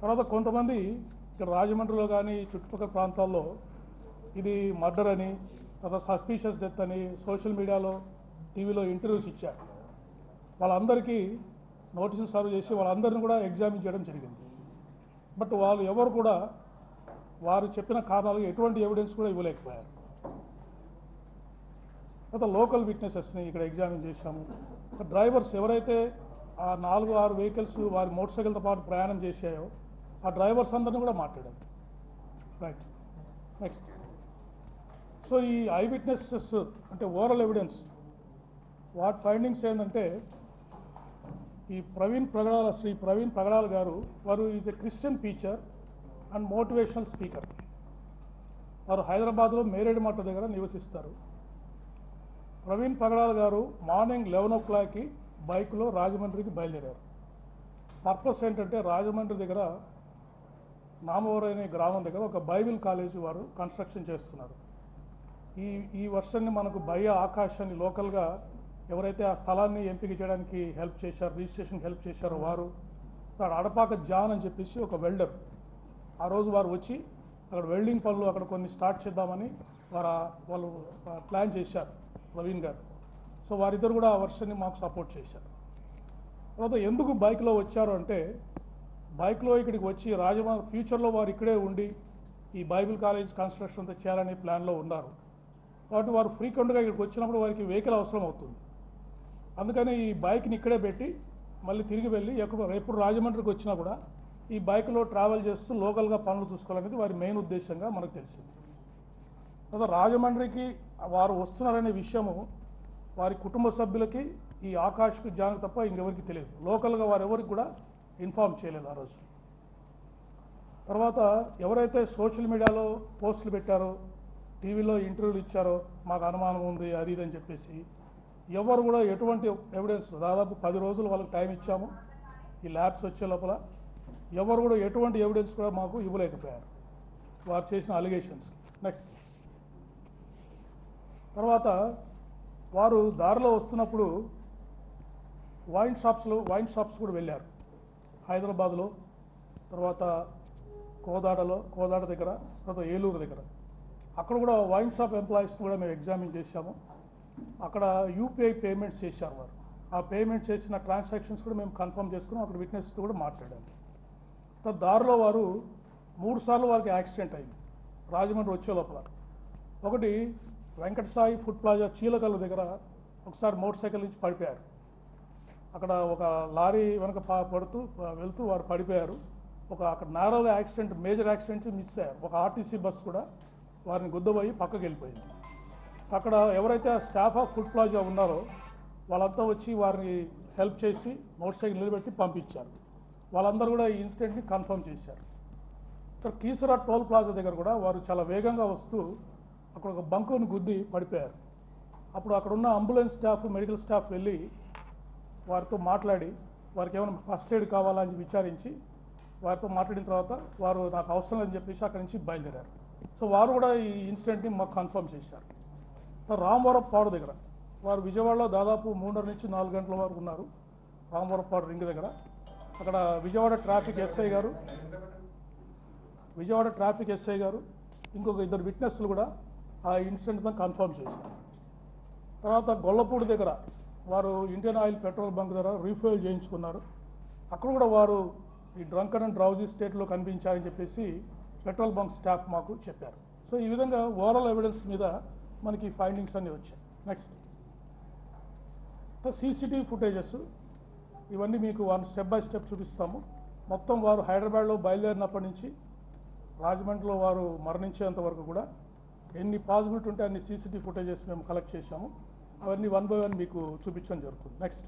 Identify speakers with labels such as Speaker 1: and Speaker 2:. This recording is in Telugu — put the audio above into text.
Speaker 1: తర్వాత కొంతమంది ఇక్కడ రాజమండ్రిలో కానీ చుట్టుపక్కల ప్రాంతాల్లో ఇది మర్డర్ అని తర్వాత సస్పీషియస్ డెత్ అని సోషల్ మీడియాలో టీవీలో ఇంటర్వ్యూస్ ఇచ్చారు. వాళ్ళందరికీ నోటీసులు సర్వ్ చేసి వాళ్ళందరినీ కూడా ఎగ్జామిన్ చేయడం జరిగింది. బట్ వాళ్ళు ఎవరు కూడా వారు చెప్పిన కారణాలకు ఎటువంటి ఎవిడెన్స్ కూడా ఇవ్వలేకపోయారు. తర్వాత లోకల్ విట్నెసెస్ని ఇక్కడ ఎగ్జామిన్ చేశాము. డ్రైవర్స్ ఎవరైతే ఆ 4-6 వెహికల్స్ వారి మోటార్ సైకిల్తో పాటు ప్రయాణం చేశాయో ఆ డ్రైవర్స్ అందరినీ కూడా మాట్లాడారు. Right, next. సో ఈ ఐ విట్నెసెస్ అంటే ఓరల్ ఎవిడెన్స్ వాటి ఫైండింగ్స్ ఏంటంటే ఈ శ్రీ ప్రవీణ్ ప్రగడాల గారు వారు is a Christian teacher and motivational speaker. వారు హైదరాబాద్లో మేరేడుమట్ట దగ్గర నివసిస్తారు. ప్రవీణ్ ప్రగడాల గారు మార్నింగ్ 11 o'clockకి బైక్లో రాజమండ్రికి బయలుదేరారు. పర్పస్ ఏంటంటే రాజమండ్రి దగ్గర నామవరం అనే గ్రామం దగ్గర ఒక బైబిల్ కాలేజీ వారు కన్స్ట్రక్షన్ చేస్తున్నారు. ఈ వర్షాన్ని మనకు భయ ఆకాశాన్ని లోకల్గా ఎవరైతే ఆ స్థలాన్ని ఎంపిక చేయడానికి హెల్ప్ చేశారో రిజిస్ట్రేషన్కి హెల్ప్ చేశారో వారు అడపాక జాన్ అని చెప్పేసి ఒక వెల్డర్ ఆ రోజు వారు వచ్చి అక్కడ వెల్డింగ్ పనులు అక్కడ కొన్ని స్టార్ట్ చేద్దామని వాళ్ళు ప్లాన్ చేశారు ప్రవీణ్ గారు. సో వారిద్దరు కూడా ఆ వర్షాన్ని మాకు సపోర్ట్ చేశారు. తర్వాత ఎందుకు బైక్లో వచ్చారు అంటే బైక్లో ఇక్కడికి వచ్చి రాజమండ్రి ఫ్యూచర్లో వారు ఇక్కడే ఉండి ఈ బైబిల్ కాలేజ్ కన్స్ట్రక్షన్ అంతా చేయాలనే ప్లాన్లో ఉన్నారు. కాబట్టి వారు ఫ్రీక్వెంట్గా ఇక్కడికి వచ్చినప్పుడు వారికి వెహికల్ అవసరం అవుతుంది. అందుకని ఈ బైక్ని ఇక్కడే పెట్టి మళ్ళీ తిరిగి వెళ్ళి ఎప్పుడు రాజమండ్రికి వచ్చినా కూడా ఈ బైక్లో ట్రావెల్ చేస్తూ లోకల్గా పనులు చూసుకోవాలనేది వారి మెయిన్ ఉద్దేశంగా మనకు తెలిసింది. తర్వాత రాజమండ్రికి వారు వస్తున్నారనే విషయము వారి కుటుంబ సభ్యులకి ఈ ఆకాష్కి జాన్ తప్ప ఇంకెవరికి తెలియదు. లోకల్గా వారు ఎవరికి కూడా ఇన్ఫార్మ్ చేయలేదు ఆ రోజు. తర్వాత ఎవరైతే సోషల్ మీడియాలో పోస్టులు పెట్టారో టీవీలో ఇంటర్వ్యూలు ఇచ్చారో మాకు అనుమానం ఉంది అది ఇది అని చెప్పేసి ఎవరు కూడా ఎటువంటి ఎవిడెన్స్ దాదాపు 10 రోజులు వాళ్ళకి టైం ఇచ్చాము ఈ ల్యాబ్స్ వచ్చే లోపల ఎవరు కూడా ఎటువంటి ఎవిడెన్స్ కూడా మాకు ఇవ్వలేకపోయారు వారు చేసిన అలిగేషన్స్. నెక్స్ట్, తర్వాత వారు దారిలో వస్తున్నప్పుడు వైన్ షాప్స్ కూడా వెళ్ళారు. హైదరాబాద్లో, తర్వాత కోదాడ దగ్గర, తర్వాత ఏలూరు దగ్గర. అక్కడ కూడా వైన్ షాప్ ఎంప్లాయీస్ కూడా మేము ఎగ్జామిన్ చేశాము. అక్కడ యూపీఐ పేమెంట్స్ చేశారు వారు. ఆ పేమెంట్ చేసిన ట్రాన్సాక్షన్స్ కూడా మేము కన్ఫర్మ్ చేసుకున్నాం. అక్కడ విట్నెస్తో కూడా మాట్లాడాము. దారిలో వారు 3 సార్లు వారికి యాక్సిడెంట్ అయింది రాజమండ్రి వచ్చే లోపల. ఒకటి వెంకటసాయి ఫుడ్ ప్లాజా చీలకల్లు దగ్గర ఒకసారి మోటార్ సైకిల్ నుంచి పడిపోయారు. అక్కడ ఒక లారీ వెనక పడుతూ వెళ్తూ వారు పడిపోయారు. అక్కడ నారోగా యాక్సిడెంట్, మేజర్ యాక్సిడెంట్స్ మిస్ అయ్యారు. ఒక ఆర్టీసీ బస్ కూడా వారిని గుద్దబోయి పక్కకి వెళ్ళిపోయింది. అక్కడ ఎవరైతే స్టాఫ్ ఆఫ్ ఫుడ్ ప్లాజా ఉన్నారో వాళ్ళంతా వచ్చి వారిని హెల్ప్ చేసి మోటార్ సైకిల్ నిలబెట్టి పంపించారు. వాళ్ళందరూ కూడా ఈ ఇన్సిడెంట్ని కన్ఫర్మ్ చేశారు. ఇక్కడ కీసరా టోల్ ప్లాజా దగ్గర కూడా వారు చాలా వేగంగా వస్తూ అక్కడ ఒక బంకుని గుద్ది పడిపోయారు. అప్పుడు అక్కడ ఉన్న అంబులెన్స్ స్టాఫ్, మెడికల్ స్టాఫ్ వెళ్ళి వారితో మాట్లాడి వారికి ఏమైనా ఫస్ట్ ఎయిడ్ కావాలని విచారించి వారితో మాట్లాడిన తర్వాత వారు నాకు అవసరం లేదని చెప్పేసి అక్కడి నుంచి బయలుదేరారు. సో వారు కూడా ఈ ఇన్సిడెంట్ని మాకు కన్ఫర్మ్ చేశారు. రామవరపాడు దగ్గర వారు విజయవాడలో దాదాపు 3:30 నుంచి 4 గంటల వరకు ఉన్నారు. రామవరపాడు రింగ్ దగ్గర అక్కడ విజయవాడ ట్రాఫిక్ ఎస్ఐ గారు ఇంకొక 2 విట్నెస్లు కూడా ఆ ఇన్సిడెంట్ని కన్ఫర్మ్ చేశారు. తర్వాత గొల్లపూడి దగ్గర వారు ఇండియన్ ఆయిల్ పెట్రోల్ బంక్ దగ్గర రీఫ్యూల్ చేయించుకున్నారు. అక్కడ కూడా వారు ఈ డ్రంకన్ అండ్ డ్రౌజీ స్టేట్లో కనిపించారని చెప్పేసి పెట్రోల్ బంక్ స్టాఫ్ మాకు చెప్పారు. సో ఈ విధంగా ఓవరాల్ ఎవిడెన్స్ మీద మనకి ఫైండింగ్స్ అన్నీ వచ్చాయి. నెక్స్ట్, సీసీటీవీ ఫుటేజెస్ ఇవన్నీ మీకు స్టెప్ బై స్టెప్ చూపిస్తాము. మొత్తం వారు హైదరాబాద్లో బయలుదేరినప్పటి నుంచి రాజమండ్రిలో వారు మరణించేంత వరకు కూడా ఎన్ని పాసిబిలిటీ ఉంటే అన్ని సీసీటీవీ ఫుటేజెస్ మేము కలెక్ట్ చేశాము. అవన్నీ 1 by 1 మీకు చూపించడం జరుగుతుంది. నెక్స్ట్.